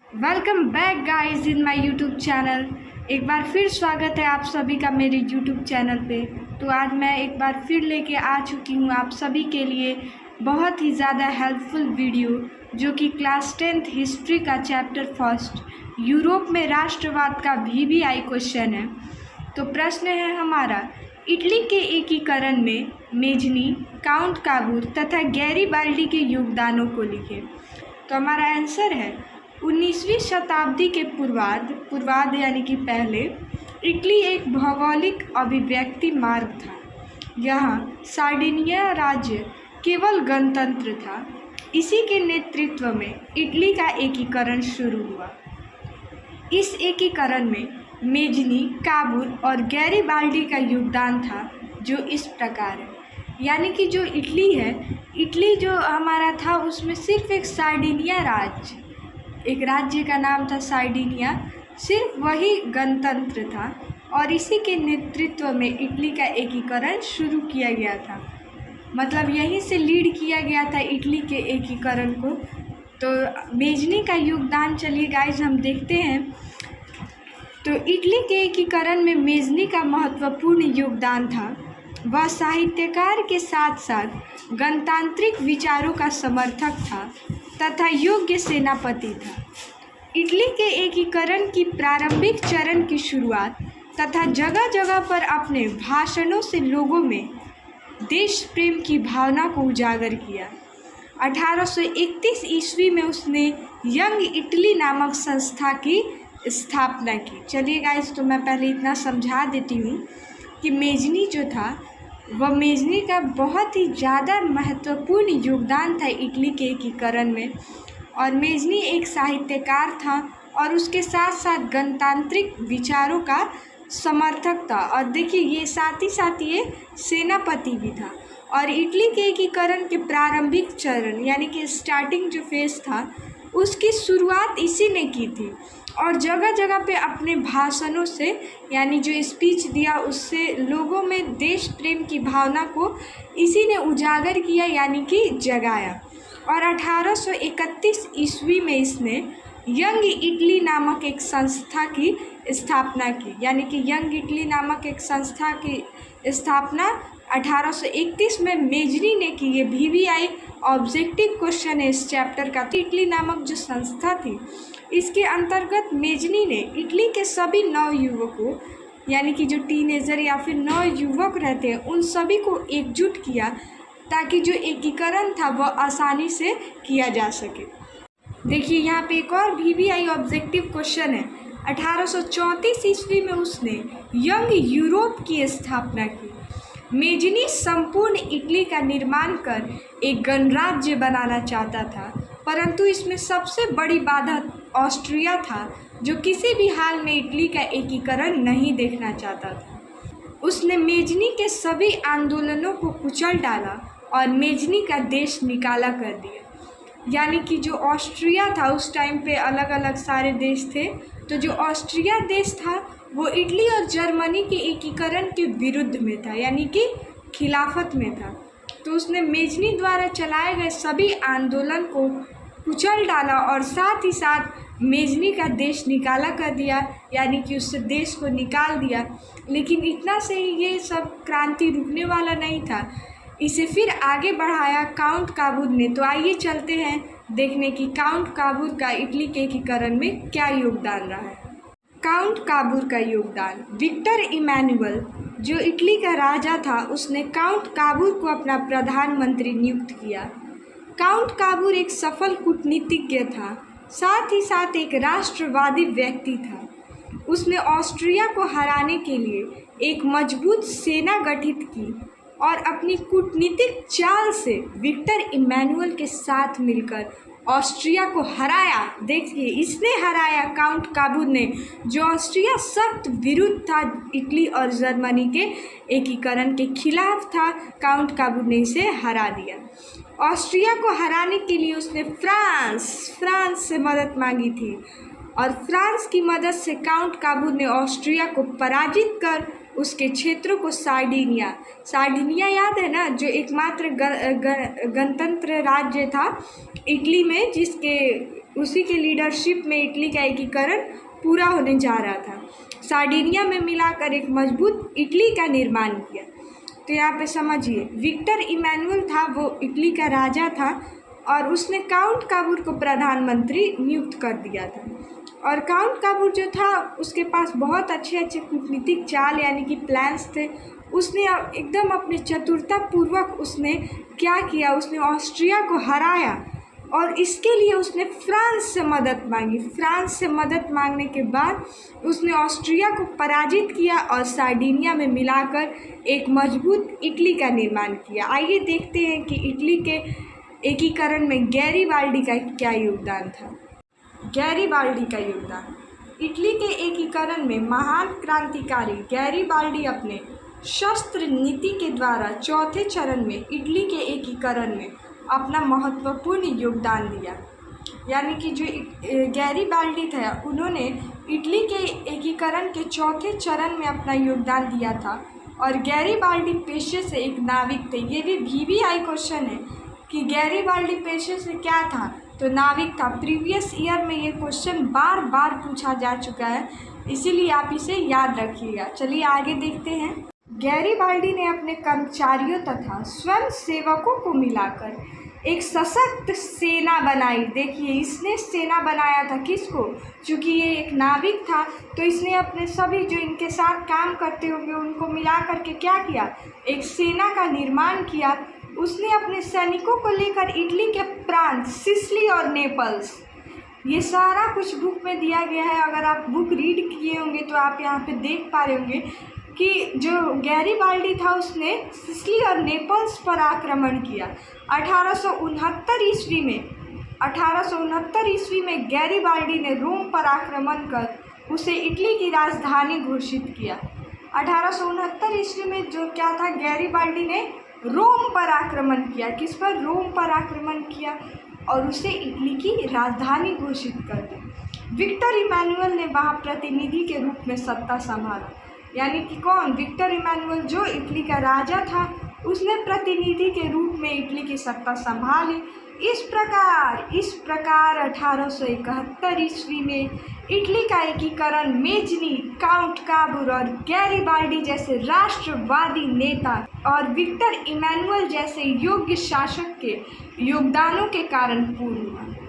Welcome back guys in my YouTube channel. एक बार फिर स्वागत है आप सभी का मेरे यूट्यूब चैनल पे। तो आज मैं एक बार फिर लेके आ चुकी हूँ आप सभी के लिए बहुत ही ज़्यादा हेल्पफुल वीडियो, जो कि क्लास 10th हिस्ट्री का चैप्टर फर्स्ट यूरोप में राष्ट्रवाद का वीवीआई क्वेश्चन है। तो प्रश्न है हमारा, इटली के एकीकरण में मेजनी, काउंट काबूर तथा गैरीबाल्डी के योगदानों को लिखे। तो हमारा आंसर है 19वीं शताब्दी के पूर्वार्ध यानी कि पहले इटली एक भौगोलिक अभिव्यक्ति मार्ग था। यहाँ सार्डिनिया राज्य केवल गणतंत्र था। इसी के नेतृत्व में इटली का एकीकरण शुरू हुआ। इस एकीकरण में मेजनी, काबूल और गैरीबाल्डी का योगदान था, जो इस प्रकार है। यानी कि जो इटली है, इटली जो हमारा था उसमें सिर्फ एक सार्डिनिया राज्य, एक राज्य का नाम था सार्डिनिया, सिर्फ वही गणतंत्र था और इसी के नेतृत्व में इटली का एकीकरण शुरू किया गया था। मतलब यहीं से लीड किया गया था इटली के एकीकरण को। तो मेजनी का योगदान चलिए गाइस हम देखते हैं। तो इटली के एकीकरण में मेजनी का महत्वपूर्ण योगदान था। वह साहित्यकार के साथ साथ गणतांत्रिक विचारों का समर्थक था तथा योग्य सेनापति था। इटली के एकीकरण की प्रारंभिक चरण की शुरुआत तथा जगह जगह पर अपने भाषणों से लोगों में देश प्रेम की भावना को उजागर किया। 1831 ईस्वी में उसने यंग इटली नामक संस्था की स्थापना की। चलिए गाइस, तो मैं पहले इतना समझा देती हूँ कि मेजनी जो था वह मेजनी का बहुत ही ज़्यादा महत्वपूर्ण योगदान था इटली के एकीकरण में। और मेजनी एक साहित्यकार था और उसके साथ साथ गणतांत्रिक विचारों का समर्थक था। और देखिए ये साथ ही साथ ये सेनापति भी था। और इटली के एकीकरण के प्रारंभिक चरण यानी कि स्टार्टिंग जो फेज़ था उसकी शुरुआत इसी ने की थी। और जगह जगह पे अपने भाषणों से यानी जो स्पीच दिया उससे लोगों में देश प्रेम की भावना को इसी ने उजागर किया यानी कि जगाया। और 1831 ईस्वी में इसने यंग इटली नामक एक संस्था की स्थापना की। यानी कि यंग इटली नामक एक संस्था की स्थापना 1831 में मेजनी ने की। ये वीवीआई ऑब्जेक्टिव क्वेश्चन है इस चैप्टर का। इटली नामक जो संस्था थी इसके अंतर्गत मेजनी ने इटली के सभी नवयुवकों यानी कि जो टीनेजर या फिर नवयुवक रहते हैं उन सभी को एकजुट किया ताकि जो एकीकरण था वह आसानी से किया जा सके। देखिए यहाँ पे एक और वीवीआई ऑब्जेक्टिव क्वेश्चन है। 1834 ईस्वी में उसने यंग यूरोप की स्थापना की। मेजनी संपूर्ण इटली का निर्माण कर एक गणराज्य बनाना चाहता था, परंतु इसमें सबसे बड़ी बाधा ऑस्ट्रिया था, जो किसी भी हाल में इटली का एकीकरण नहीं देखना चाहता था। उसने मेजनी के सभी आंदोलनों को कुचल डाला और मेजनी का देश निकाला कर दिया। यानी कि जो ऑस्ट्रिया था उस टाइम पे अलग अलग सारे देश थे, तो जो ऑस्ट्रिया देश था वो इटली और जर्मनी के एकीकरण के विरुद्ध में था यानी कि खिलाफत में था। तो उसने मेजनी द्वारा चलाए गए सभी आंदोलन को कुचल डाला और साथ ही साथ मेजनी का देश निकाला कर दिया यानी कि उससे देश को निकाल दिया। लेकिन इतना से ही ये सब क्रांति रुकने वाला नहीं था, इसे फिर आगे बढ़ाया काउंट काबूर ने। तो आइए चलते हैं देखने की काउंट काबूर का इटली के एकीकरण में क्या योगदान रहा है। काउंट काबूर का योगदान। विक्टर इमैनुअल जो इटली का राजा था उसने काउंट काबूर को अपना प्रधानमंत्री नियुक्त किया। काउंट काबूर एक सफल कूटनीतिज्ञ था, साथ ही साथ एक राष्ट्रवादी व्यक्ति था। उसने ऑस्ट्रिया को हराने के लिए एक मजबूत सेना गठित की और अपनी कूटनीतिक चाल से विक्टर इमैनुअल के साथ मिलकर ऑस्ट्रिया को हराया। देखिए इसने हराया काउंट काबूर ने, जो ऑस्ट्रिया सख्त विरुद्ध था इटली और जर्मनी के एकीकरण के खिलाफ था। काउंट काबूर ने इसे हरा दिया। ऑस्ट्रिया को हराने के लिए उसने फ्रांस से मदद मांगी थी और फ्रांस की मदद से काउंट काबूर ने ऑस्ट्रिया को पराजित कर उसके क्षेत्रों को सार्डिनिया याद है ना, जो एकमात्र गणतंत्र राज्य था इटली में जिसके उसी के लीडरशिप में इटली का एकीकरण पूरा होने जा रहा था। सार्डिनिया में मिलाकर एक मजबूत इटली का निर्माण किया। तो यहाँ पे समझिए, विक्टर इमैनुअल था, वो इटली का राजा था और उसने काउंट काबूर को प्रधानमंत्री नियुक्त कर दिया था। और काउंट काबूर जो था उसके पास बहुत अच्छे अच्छे कूटनीतिक चाल यानी कि प्लान्स थे। उसने एकदम अपने चतुरतापूर्वक उसने क्या किया, उसने ऑस्ट्रिया को हराया और इसके लिए उसने फ्रांस से मदद मांगी। फ्रांस से मदद मांगने के बाद उसने ऑस्ट्रिया को पराजित किया और सार्डिनिया में मिलाकर एक मजबूत इटली का निर्माण किया। आइए देखते हैं कि इटली के एकीकरण में गैरीबाल्डी का क्या योगदान था। गैरीबाल्डी का योगदान। इटली के एकीकरण में महान क्रांतिकारी गैरीबाल्डी अपने शस्त्र नीति के द्वारा चौथे चरण में इटली के एकीकरण में अपना महत्वपूर्ण योगदान दिया। यानी कि जो गैरीबाल्डी था उन्होंने इटली के एकीकरण के चौथे चरण में अपना योगदान दिया था। और गैरीबाल्डी पेशे से एक नाविक थे। ये भी VVI क्वेश्चन है कि गैरीबाल्डी पेशे से क्या था, तो नाविक था। प्रीवियस ईयर में ये क्वेश्चन बार बार पूछा जा चुका है, इसीलिए आप इसे याद रखिएगा। चलिए आगे देखते हैं। गैरीबाल्डी ने अपने कर्मचारियों तथा स्वयं सेवकों को मिलाकर एक सशक्त सेना बनाई। देखिए, इसने सेना बनाया था किसको? चूँकि ये एक नाविक था तो इसने अपने सभी जो इनके साथ काम करते होंगे उनको मिला करके क्या किया, एक सेना का निर्माण किया। उसने अपने सैनिकों को लेकर इटली के प्रांत सिसिली और नेपल्स, ये सारा कुछ बुक में दिया गया है। अगर आप बुक रीड किए होंगे तो आप यहाँ पे देख पा रहे होंगे कि जो गैरीबाल्डी था उसने सिसिली और नेपल्स पर आक्रमण किया 1869 ईस्वी में। 1869 ईस्वी में गैरीबाल्डी ने रोम पर आक्रमण कर उसे इटली की राजधानी घोषित किया। 1869 ईस्वी में जो क्या था, गैरीबाल्डी ने रोम पर आक्रमण किया। किस पर? रोम पर आक्रमण किया और उसे इटली की राजधानी घोषित कर दी। विक्टर इमैनुअल ने वहाँ प्रतिनिधि के रूप में सत्ता संभाला। यानी कि कौन? विक्टर इमैनुअल जो इटली का राजा था, उसने प्रतिनिधि के रूप में इटली की सत्ता संभाली। इस प्रकार 1871 ईस्वी में इटली का एकीकरण मेजनी, काउंट काबूर और गैरीबाल्डी जैसे राष्ट्रवादी नेता और विक्टर इमैनुअल जैसे योग्य शासक के योगदानों के कारण पूर्ण हुआ।